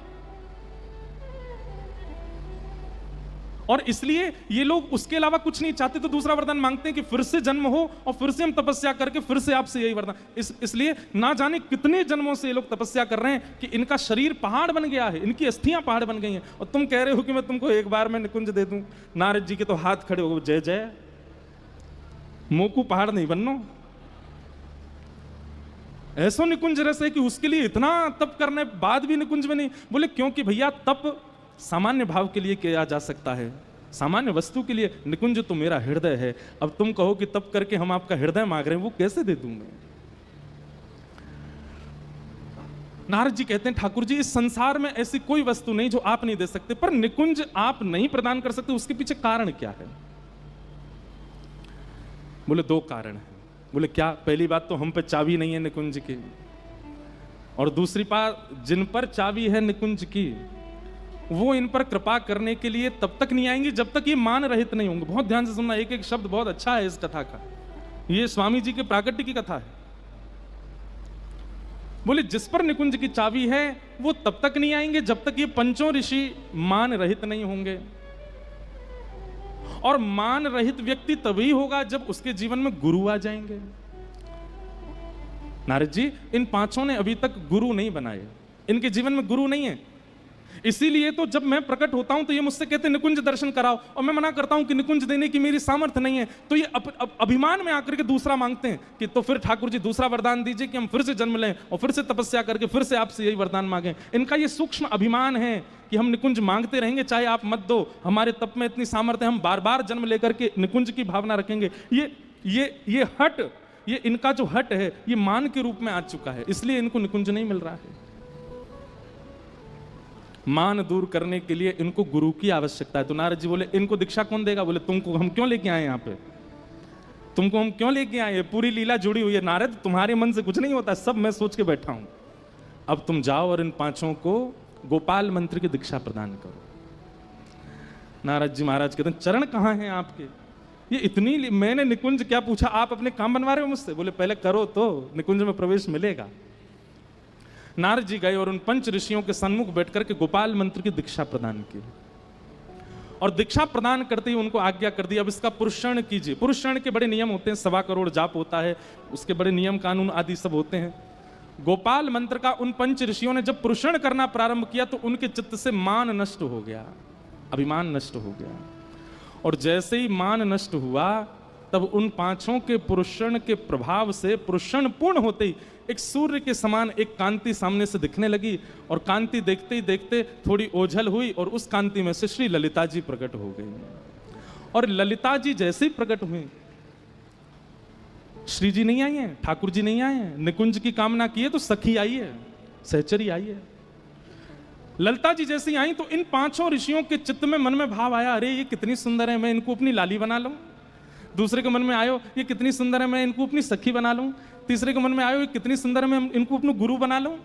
S1: और इसलिए ये लोग उसके अलावा कुछ नहीं चाहते, तो दूसरा वरदान मांगते हैं कि फिर से जन्म हो और फिर से हम तपस्या करके फिर से आपसे यही वरदान। इसलिए ना जाने कितने जन्मों से ये लोग तपस्या कर रहे हैं कि इनका शरीर पहाड़ बन गया है, इनकी अस्थियां पहाड़ बन गई हैं, और तुम कह रहे हो कि मैं तुमको एक बार में निकुंज दे दूं। नारद जी के तो हाथ खड़े हो, जय जय, मोकू पहाड़ नहीं बननो। ऐसा निकुंज रस है कि उसके लिए इतना तप करने बाद भी निकुंज में नहीं। बोले क्योंकि भैया तप सामान्य भाव के लिए किया जा सकता है, सामान्य वस्तु के लिए। निकुंज तो मेरा हृदय है। अब तुम कहो कि तप करके हम आपका हृदय मांग रहे हैं, वो कैसे दे दूं मैं? नारद जी कहते हैं ठाकुर जी इस संसार में ऐसी कोई वस्तु नहीं जो आप नहीं दे सकते, पर निकुंज आप नहीं प्रदान कर सकते, उसके पीछे कारण क्या है? बोले 2 कारण है। बोले क्या? पहली बात तो हम पे चाबी नहीं है निकुंज की, और दूसरी बात जिन पर चाबी है निकुंज की वो इन पर कृपा करने के लिए तब तक नहीं आएंगे जब तक ये मान रहित नहीं होंगे। बहुत ध्यान से सुनना, एक एक शब्द बहुत अच्छा है इस कथा का। ये स्वामी जी के प्राकट्य की कथा है। बोले जिस पर निकुंज की चाबी है वो तब तक नहीं आएंगे जब तक ये 5 ऋषि मान रहित नहीं होंगे। और मान रहित व्यक्ति तभी होगा जब उसके जीवन में गुरु आ जाएंगे। नारद जी, इन पांचों ने अभी तक गुरु नहीं बनाए, इनके जीवन में गुरु नहीं है। इसीलिए तो जब मैं प्रकट होता हूं तो ये मुझसे कहते हैं निकुंज दर्शन कराओ, और मैं मना करता हूं कि निकुंज देने की मेरी सामर्थ्य नहीं है। तो ये अभिमान में आकर के दूसरा मांगते हैं कि तो फिर ठाकुर जी दूसरा वरदान दीजिए कि हम फिर से जन्म लें और फिर से तपस्या करके फिर से आपसे यही वरदान मांगें। इनका ये सूक्ष्म अभिमान है कि हम निकुंज मांगते रहेंगे चाहे आप मत दो, हमारे तप में इतनी सामर्थ्य है, हम बार बार जन्म लेकर के निकुंज की भावना रखेंगे। ये हट, ये इनका जो हट है ये मान के रूप में आ चुका है, इसलिए इनको निकुंज नहीं मिल रहा है। मान दूर करने के लिए इनको गुरु की आवश्यकता है। तो नारद जी बोले इनको दीक्षा कौन देगा? बोले तुमको हम क्यों लेके आए यहाँ पे, तुमको हम क्यों लेके आए? पूरी लीला जुड़ी हुई है नारद, तुम्हारे मन से कुछ नहीं होता, सब मैं सोच के बैठा हूं। अब तुम जाओ और इन पांचों को गोपाल मंत्र की दीक्षा प्रदान करो। नारद जी महाराज कहते हैं चरण कहां हैं आपके? ये इतनी मैंने निकुंज क्या पूछा, आप अपने काम बनवा रहे हो मुझसे? बोले पहले करो तो निकुंज में प्रवेश मिलेगा। नारद जी गए और उन पंच ऋषियों के सन्मुख बैठकर के गोपाल मंत्र की दीक्षा प्रदान की, और दीक्षा प्रदान करते ही उनको आज्ञा कर दी अब इसका पुरुषण कीजिए। पुरुषण के बड़े नियम होते हैं, 1.25 करोड़ जाप होता है, उसके बड़े नियम कानून आदि सब होते हैं। गोपाल मंत्र का उन पंच ऋषियों ने जब पुरुषण करना प्रारंभ किया तो उनके चित्त से मान नष्ट हो गया, अभिमान नष्ट हो गया। और जैसे ही मान नष्ट हुआ तब उन पांचों के पुरुषण के प्रभाव से पुरुषण पूर्ण होते ही एक सूर्य के समान एक कांति सामने से दिखने लगी, और कांति देखते ही देखते थोड़ी ओझल हुई और उस कांति में से श्री ललिता जी प्रकट हो गई। और ललिता जी जैसे ही प्रकट हुई, श्री जी नहीं आई हैं, ठाकुर जी नहीं आए हैं, निकुंज की कामना की है तो सखी आई है, सहचरी आई है। ललिता जी जैसी आई तो इन पांचों ऋषियों के चित्त में मन में भाव आया, अरे ये कितनी सुंदर है, मैं इनको अपनी लाली बना लूं। दूसरे के मन में आयो ये कितनी सुंदर है, मैं इनको अपनी सखी बना लूं। तीसरे के मन में आयो ये कितनी सुंदर है, मैं इनको अपना गुरु बना लूं।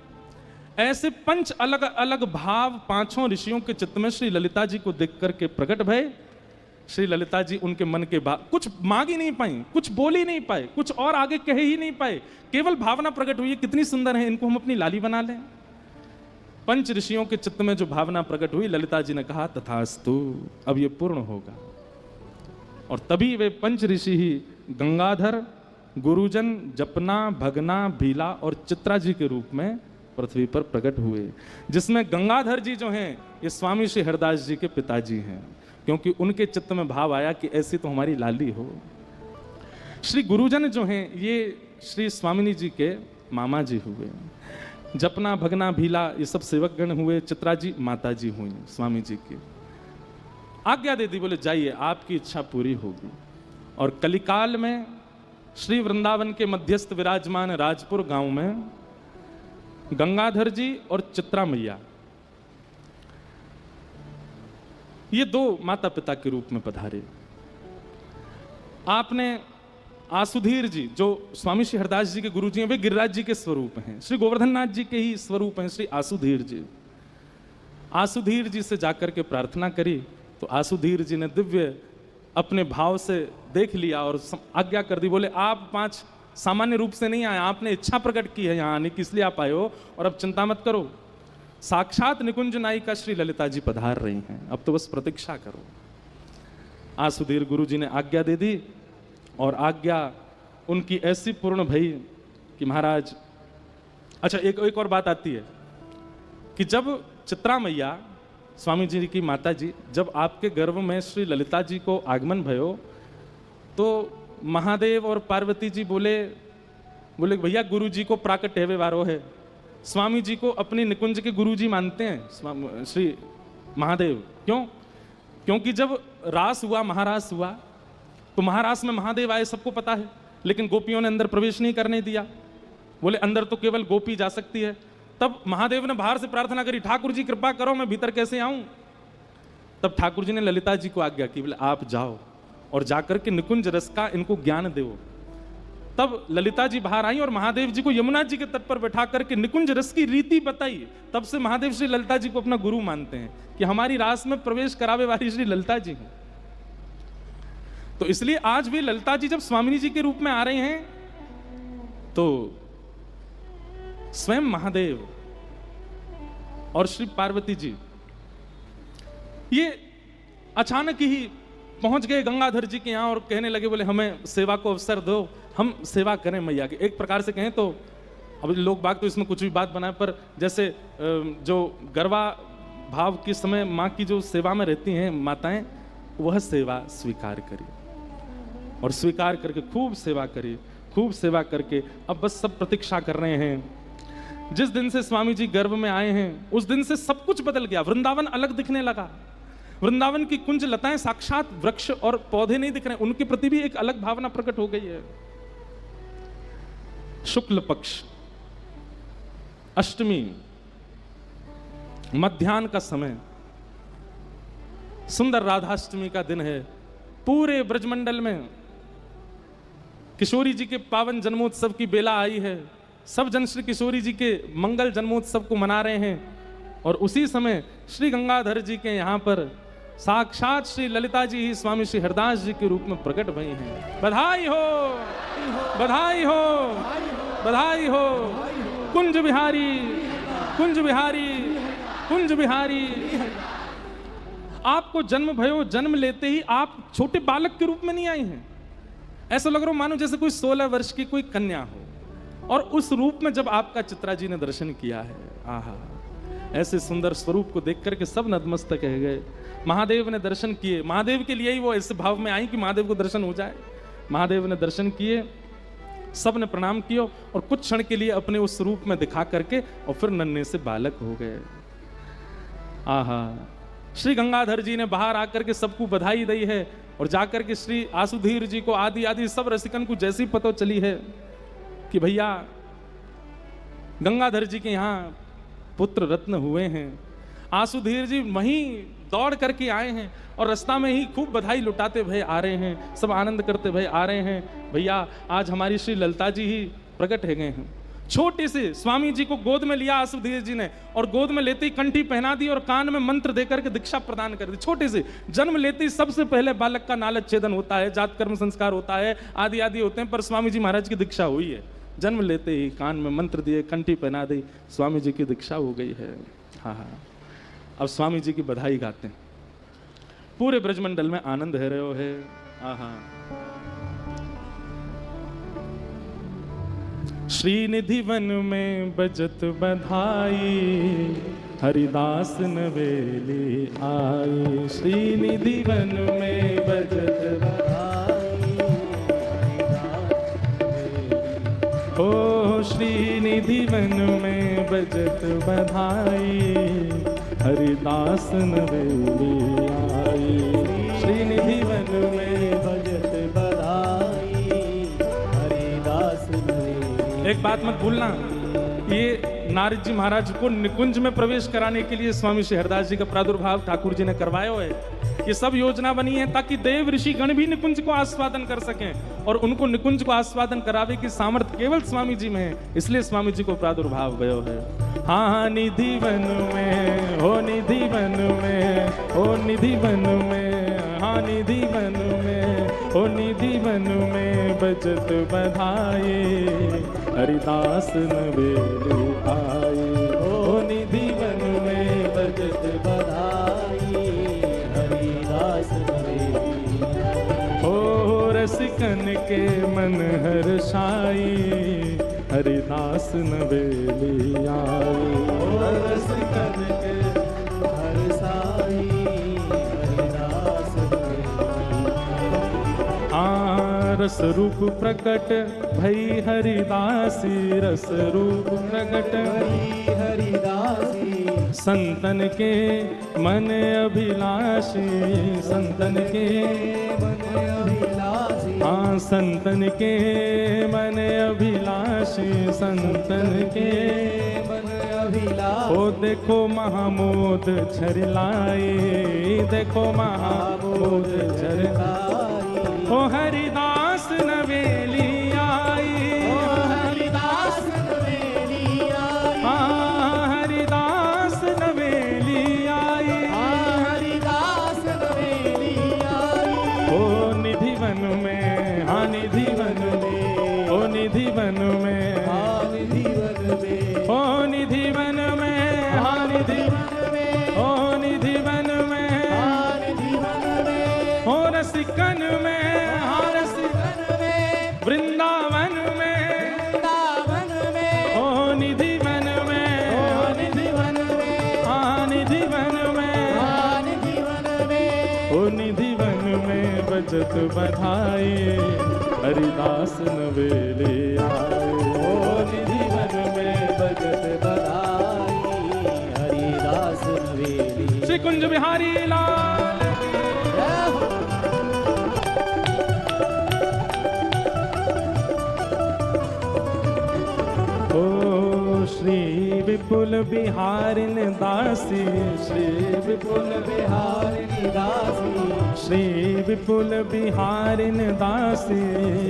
S1: ऐसे 5 अलग अलग भाव पांचों ऋषियों के चित्त में श्री ललिता जी को देख करके प्रकट भय। श्री ललिता जी उनके मन के कुछ मांग ही नहीं पाई, कुछ बोल ही नहीं पाए, कुछ और आगे कह ही नहीं पाए, केवल भावना प्रकट हुई कितनी सुंदर है, इनको हम अपनी लाली बना लें। पंच ऋषियों के चित्त में जो भावना प्रकट हुई, ललिता जी ने कहा तथास्तु, अब ये पूर्ण होगा। और तभी वे पंच ऋषि ही गंगाधर, गुरुजन, जपना, भगना, भीला और चित्रा जी के रूप में पृथ्वी पर प्रकट हुए, जिसमें गंगाधर जी जो हैं ये स्वामी श्री हरदास जी के पिताजी हैं, क्योंकि उनके चित्त में भाव आया कि ऐसी तो हमारी लाली हो। श्री गुरुजन जो हैं ये श्री स्वामिनी जी के मामा जी हुए। जपना, भगना, भीला ये सब सेवक गण हुए। चित्रा जी माता जी हुई स्वामी जी की। आज्ञा दे दी, बोले जाइए आपकी इच्छा पूरी होगी। और कलिकाल में श्री वृंदावन के मध्यस्थ विराजमान राजपुर गांव में गंगाधर जी और चित्रा मैया ये 2 माता पिता के रूप में पधारे। आपने आसुधीर जी जो स्वामी श्री हरदास जी के गुरु जी हैं, वे गिरिराज जी के स्वरूप हैं, श्री गोवर्धन नाथ जी के ही स्वरूप हैं श्री आसुधीर जी। आसुधीर जी से जाकर के प्रार्थना करी तो आसुधीर जी ने दिव्य अपने भाव से देख लिया और आज्ञा कर दी, बोले आप 5 सामान्य रूप से नहीं आए, आपने इच्छा प्रकट की है यहाँ आने की, इसलिए आप आए हो, और अब चिंता मत करो, साक्षात निकुंज नायिका श्री ललिता जी पधार रही हैं, अब तो बस प्रतीक्षा करो। आसुधीर गुरु जी ने आज्ञा दे दी, और आज्ञा उनकी ऐसी पूर्ण भई कि महाराज, अच्छा एक और बात आती है कि जब चित्रा मैया स्वामी जी की माता जी जब आपके गर्भ में श्री ललिता जी को आगमन भयो तो महादेव और पार्वती जी बोले भैया गुरु जी को प्राकट हेवे वारो है। स्वामी जी को अपनी निकुंज के गुरु जी मानते हैं श्री महादेव। क्यों? क्योंकि जब रास हुआ, महारास हुआ, तो महारास में महादेव आए सबको पता है, लेकिन गोपियों ने अंदर प्रवेश नहीं करने दिया, बोले अंदर तो केवल गोपी जा सकती है। तब महादेव ने बाहर से प्रार्थना करी, ठाकुर जी कृपा करो, मैं भीतर कैसे आऊं? तब ठाकुर जी ने ललिता जी को आज्ञा की, बोले आप जाओ और जाकर के निकुंज रस का इनको ज्ञान दो। तब ललिता जी बाहर आई और महादेव जी को यमुना जी के तट पर बैठा करके निकुंज रस की रीति बताई। तब से महादेव श्री ललिता जी को अपना गुरु मानते हैं कि हमारी रास में प्रवेश करावे वाली श्री ललिता जी हैं। तो इसलिए आज भी ललिता जी जब स्वामिनी जी के रूप में आ रहे हैं तो स्वयं महादेव और श्री पार्वती जी ये अचानक ही पहुंच गए गंगाधर जी के यहाँ और कहने लगे, बोले हमें सेवा को अवसर दो, हम सेवा करें मैया की। एक प्रकार से कहें तो अब लोग बाग तो इसमें कुछ भी बात बनाए, पर जैसे जो गरबा भाव के समय माँ की जो सेवा में रहती हैं माताएं, वह सेवा स्वीकार करिए और स्वीकार करके खूब सेवा करिए, खूब सेवा करके अब बस सब प्रतीक्षा कर रहे हैं। जिस दिन से स्वामी जी गर्भ में आए हैं उस दिन से सब कुछ बदल गया। वृंदावन अलग दिखने लगा। वृंदावन की कुंज लताएं साक्षात वृक्ष और पौधे नहीं दिख रहे, उनके प्रति भी एक अलग भावना प्रकट हो गई है। शुक्ल पक्ष, अष्टमी, मध्याह्न का समय, सुंदर राधाष्टमी का दिन है। पूरे ब्रजमंडल में किशोरी जी के पावन जन्मोत्सव की बेला आई है। सब जन श्री किशोरी जी के मंगल जन्मोत्सव को मना रहे हैं और उसी समय श्री गंगाधर जी के यहाँ पर साक्षात श्री ललिता जी ही स्वामी श्री हरदास जी के रूप में प्रकट भई हैं। बधाई हो, बधाई हो, बधाई हो। कुंज बिहारी, कुंज बिहारी, कुंज बिहारी। आपको जन्म भयो, जन्म लेते ही आप छोटे बालक के रूप में नहीं आई हैं। ऐसा लग रहा हो मानो जैसे कोई 16 वर्ष की कोई कन्या हो, और उस रूप में जब आपका चित्रा जी ने दर्शन किया है, आहा, ऐसे सुंदर स्वरूप को देख करके सब नतमस्तक कह गए। महादेव ने दर्शन किए, महादेव के लिए ही वो ऐसे भाव में आई कि महादेव को दर्शन हो जाए। महादेव ने दर्शन किए, सब ने प्रणाम किया और कुछ क्षण के लिए अपने उस रूप में दिखा करके और फिर नन्हे से बालक हो गए। आहा, श्री गंगाधर जी ने बाहर आकर के सबको बधाई दी है और जाकर के श्री आसुधीर जी को आदि आदि सब रसिकन को जैसी पता चली है कि भैया गंगाधर जी के यहाँ पुत्र रत्न हुए हैं, आसुधीर जी वहीं दौड़ करके आए हैं और रास्ता में ही खूब बधाई लुटाते भय आ रहे हैं, सब आनंद करते भय आ रहे हैं। भैया आज हमारी श्री ललिता जी ही प्रकट हो गए हैं। छोटे से स्वामी जी को गोद में लिया आसुधीर जी ने और गोद में लेते ही कंठी पहना दी और कान में मंत्र देकर के दीक्षा प्रदान कर दी। छोटे से जन्म लेते ही सबसे पहले बालक का नालच्छेदन होता है, जात कर्म संस्कार होता है, आदि आदि होते हैं, पर स्वामी जी महाराज की दीक्षा हुई है। जन्म लेते ही कान में मंत्र दिए, कंठी पहना दी, स्वामी जी की दीक्षा हो गई है। हाँ हाँ, अब स्वामी जी की बधाई गाते हैं। पूरे ब्रजमंडल में आनंद है रहे हो है। आहा, श्रीनिधि वन में बजत बधाई, हरिदास नवेली आई। श्रीनिधि वन में बजत बधाई, ओ श्रीनिधि वन में बजत बधाई, हरिदास नवेली आई। श्रीनिधि वन में बजत बधाई, हरिदास नवेली। एक बात मत भूलना, ये नारद जी महाराज को निकुंज में प्रवेश कराने के लिए स्वामी श्री हरदास जी का प्रादुर्भाव ठाकुर जी ने करवाया है। ये सब योजना बनी है ताकि देव ऋषि गण भी निकुंज को आस्वादन कर सकें और उनको निकुंज को आस्वादन करावे की सामर्थ्य केवल स्वामी जी में है, इसलिए स्वामी जी को प्रादुर्भाव भयो है। हाँ, निधि वन में, हो निधि वन में, हो निधि वन में, हाँ निधि वन में, हो निधि वन में बजत बधाई, हरिदास नवेली आई। हो निधि वन में बजत बधाई, हरिदास नवेली। हो रसिकन के मन हर्षाई, हरिदास नवेली आई। हो रसिकन के हर्षाई, हरिदास रस रूप प्रकट भई हरिदासी, रस रूप प्रकट भई हरिदासी। संतन के मन अभिलाषी, संतन के मन अभिलाषी। हाँ, संतन के मन अभिलाषी, संतन के मन अभिलाषी। ओ देखो महामोद झरलाई, देखो महामोद झरलाई। ओ हरिदास नवेली आई, ओ हरिदास नवेली आई। हाँ, हरिदास नवेली आई, हाँ हरिदास नवेली आई। ओ निधि वन में, हाँ निधि वन में, ओ निधि वन में, हाँ निधि वन में, ओ निधि वन में, हाँ निधि वन में, ओ निधि वन में, हाँ निधि वन में। ओ रस बजत बधाई हरिदास नवेले आए।
S2: ओ निधि वन में बजत बधाई हरिदास नवेली।
S1: श्री कुंज बिहारी लाल ओ श्री विपुल बिहारिन दासी
S2: श्री विपुल बिहारिणी दासी।
S1: श्री विपुल बिहारिन दासी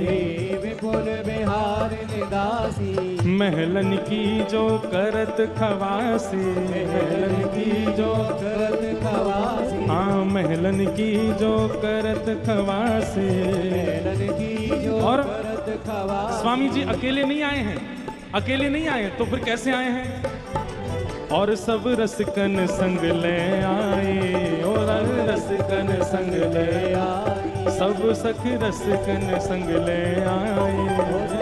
S2: श्री विपुल बिहारिणी दासी।
S1: महलन की जो करत खवासी
S2: महलन की जो करत खवासी।
S1: हाँ महलन की जो करत खवासी।
S2: महलन की जो
S1: और
S2: करत खवासी।
S1: स्वामी जी अकेले नहीं आए हैं, अकेले नहीं आए तो फिर कैसे आए हैं? और सब रसिकन संग ले आए, और रसिकन संग ले आए, सब सख रसिकन संग ले आए,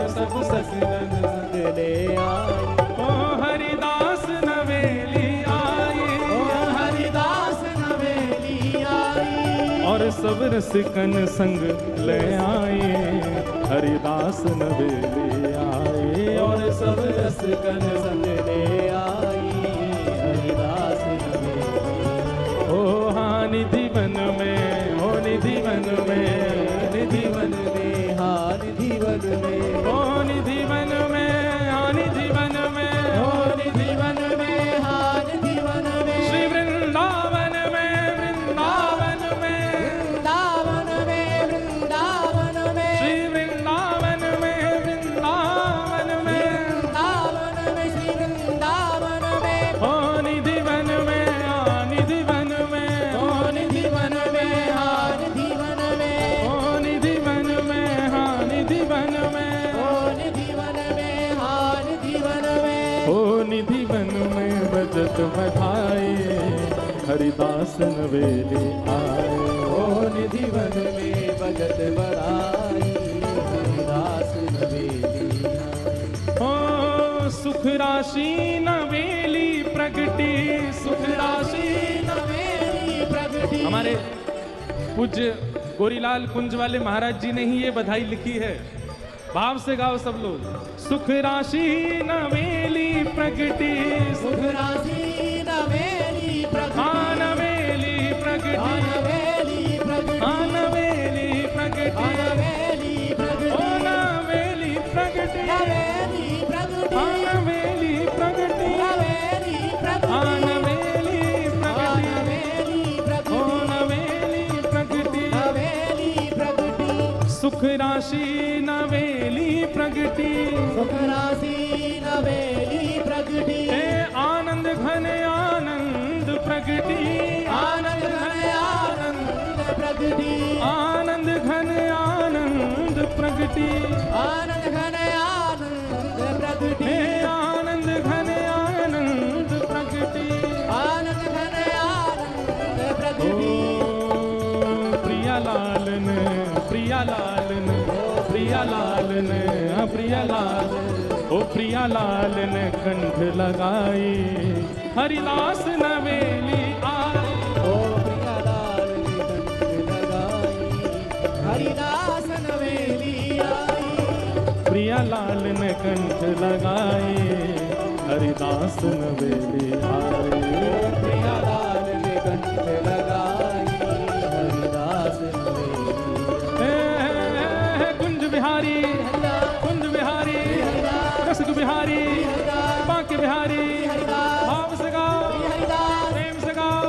S2: सब सखन संग ले आए।
S1: ओ हरिदास नवेली आए,
S2: ओ हरिदास नवेली आई।
S1: और सब रसिकन संग ले आए हरिदास नवेली आए,
S2: और सब रसिकन संग ले आई हरिदास नवेली।
S1: ओ हाँ निधि वन में, ओ निधि वन में,
S2: निधि वन में हाँ निधि वन में।
S1: ओ निधि वन में, हाँ निधि वन में,
S2: ओ निधि वन में हाँ निधि वन में।
S1: श्री वृंदावन में, वृंदावन में,
S2: वृंदावन में वृंदावन में।
S1: श्री वृंदावन में, वृंदावन में,
S2: वृंदावन में श्री वृंदावन में।
S1: ओ निधि वन में, हाँ निधि वन में,
S2: ओ निधि वन में हाँ निधि वन में।
S1: ओ निधि वन में, हाँ निधि वन में,
S2: ओ निधि वन में हाँ निधि वन में।
S1: ओ निधि वन में बजत बधाई हरिदास नवेली आए।
S2: ओ निधि वन में बजत बधाई हरिदास नवेली।
S1: ओ सुख राशि नवेली प्रगटी, सुख राशि
S2: नवेली प्रगटी।
S1: हमारे पूज्य गोरीलाल कुंज वाले महाराज जी ने ही ये बधाई लिखी है। भाव से गाओ सब लोग। सुख राशि नवेली प्रगटी,
S2: सुख राशि नवेली प्रगटी।
S1: हाँ नवेली प्रगटी,
S2: नवेली प्रगटी।
S1: नवेली प्रगटी,
S2: नवेली प्रगटी।
S1: ओ नवेली प्रगटी,
S2: नवेली प्रगटी।
S1: नवेली प्रगटी,
S2: नवेली प्रगटी।
S1: नवेली प्रगटी,
S2: नवेली प्रगटी।
S1: ओ नवेली प्रगटी,
S2: नवेली प्रगटी।
S1: सुख राशि नवेली प्रगटी,
S2: सुख राशि नवेली प्रगटी।
S1: हे आनंद घन आनंद प्रगटी,
S2: आनंद घन आनंद प्रगटी।
S1: आनंद घन आनंद प्रगटी,
S2: आनंद घन आनंद प्रगटी।
S1: हे आनंद घन आनंद प्रगटी।
S2: आनंद घन आनंद
S1: ओ
S2: प्रगटी।
S1: प्रिया लालन, प्रिया लालन, प्रिया लालन, प्रिया लाल, ओ प्रिया लालन कंठ लगाई हरिदास नवेली आए।
S2: ओ प्रिया लाल ने कंठ लगाई हरिदास नवेली आई।
S1: प्रिया लाल ने कंठ लगाए हरिदास नवेली आए।
S2: प्रिया लाल ने कंठ लगाई हरिदास नवेली।
S1: हे कुंज बिहारी, कुंज बिहारी, रसिक बिहारी, बांके बिहारी, भाव से गाओ, प्रेम से गाओ,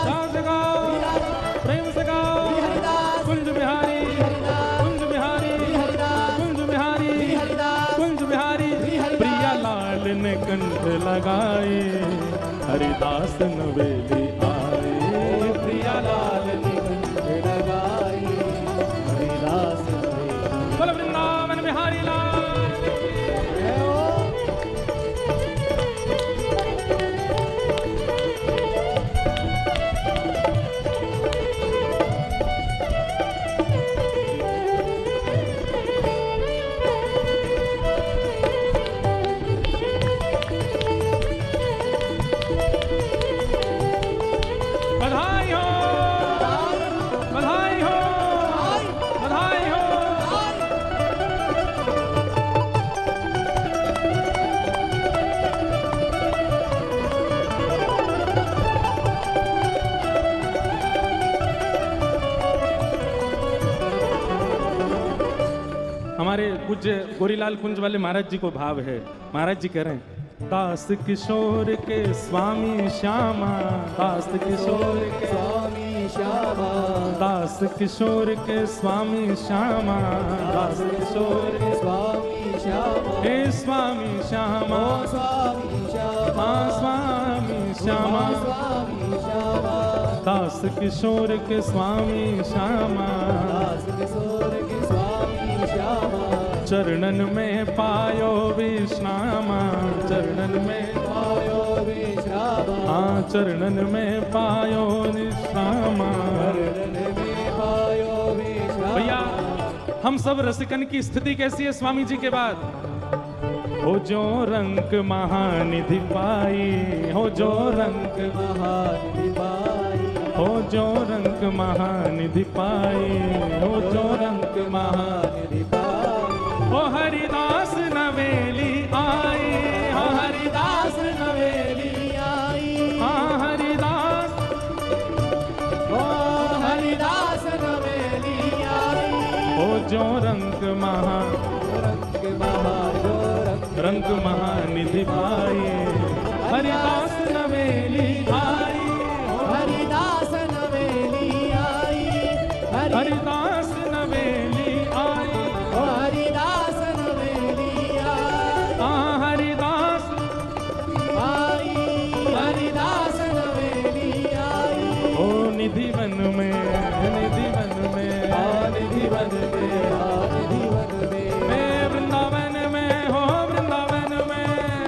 S1: भाव से गाओ, प्रेम से गाओ। कुंज बिहारी, कुंज बिहारी, कुंज बिहारी, कुंज बिहारी। प्रिया लाल ने कंठ लगाए हरिदास नवेली आए।
S2: प्रिया लाल ने कंठ लगाई हरिदास नवेली।
S1: बोलो वृंदावन बिहारी लाल। पूज्य गोरीलाल कुंज वाले महाराज जी को भाव है। महाराज जी कह रहे हैं, दास किशोर के स्वामी श्यामा, दास किशोर के
S2: स्वामी श्यामा,
S1: दास किशोर के स्वामी श्यामा, दास किशोर के
S2: स्वामी श्यामा,
S1: हे स्वामी श्यामा,
S2: स्वामी श्यामा,
S1: स्वामी श्यामा,
S2: स्वामी श्यामा,
S1: दास किशोर के स्वामी श्यामा,
S2: दास किशोर के स्वामी श्यामा,
S1: चरणन में पायो विश्रामा, चरणन में
S2: पायो विश्रामा,
S1: हाँ चरणन में पायो विश्रामा।
S2: चरणन में पायो विश्रामा।
S1: भैया हम सब रसिकन की स्थिति कैसी है स्वामी जी के बाद? हो जो रंग महानिधि पाई, हो जो रंग
S2: महानिधि पाई,
S1: हो जो रंग महानिधि पाई, हो जो रंग
S2: महानिधि पाई,
S1: ओ हरिदास नवेली आई, हो
S2: हरिदास नवेली आई,
S1: हाँ हरिदास,
S2: ओ हरिदास नवेली आई,
S1: हो जो रंग महा रंग महानिधि पाई, हरिदास नवेली आई,
S2: हरिदास नवेली आई,
S1: हरिदास नवेली आई,
S2: ओ हरिदास नवेली आई,
S1: हाँ हरिदास
S2: आई, हरिदास नवेली आई,
S1: ओ निधि वन में, निधि वन में,
S2: निधि वन में, निधि वन में,
S1: मैं वृंदावन में हो, वृंदावन में,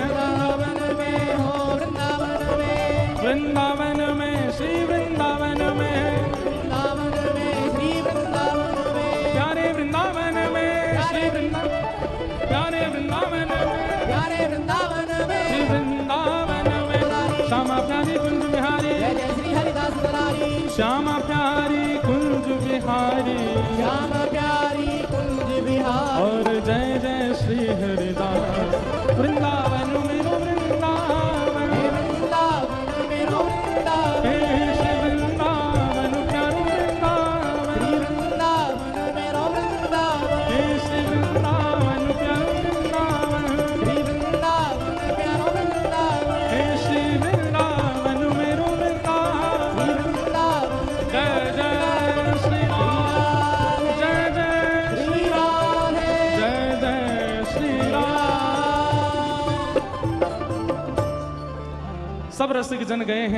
S2: वृंदावन में हो, वृंदावन में,
S1: वृंदावन में, श्री वृंदावन में,
S2: वृंदावन में, श्री वृंदावन में,
S1: प्यारे वृंदावन में, श्री वृंदावन, प्यारे वृंदावन में,
S2: प्यारे वृंदावन में,
S1: श्री वृंदावन में, श्यामा प्यारी कुंज बिहारी,
S2: जय जय श्री हरिदास दुलारी,
S1: श्यामा प्यारी कुंज बिहारी,
S2: श्याम प्यारी कुंज बिहारी,
S1: और जय जय श्री हरिदास, वृंदावन मेरो वृंदावन,
S2: वृंदावन मेरो वृंदावन,
S1: हे श्री वृंदावन प्यारो वृंदावन,
S2: श्री वृंदावन मेरो वृंदावन,
S1: हे श्री वृंदावन प्यारो वृंदावन,
S2: श्री वृंदावन प्यारो वृंदावन,
S1: हे श्री वृंदावन मेरो वृंदावन,
S2: श्री वृंदावन
S1: जय जय श्री राम, जय जय
S2: श्री राधे,
S1: जय जय श्री राम। सब रसिक जन गए हैं।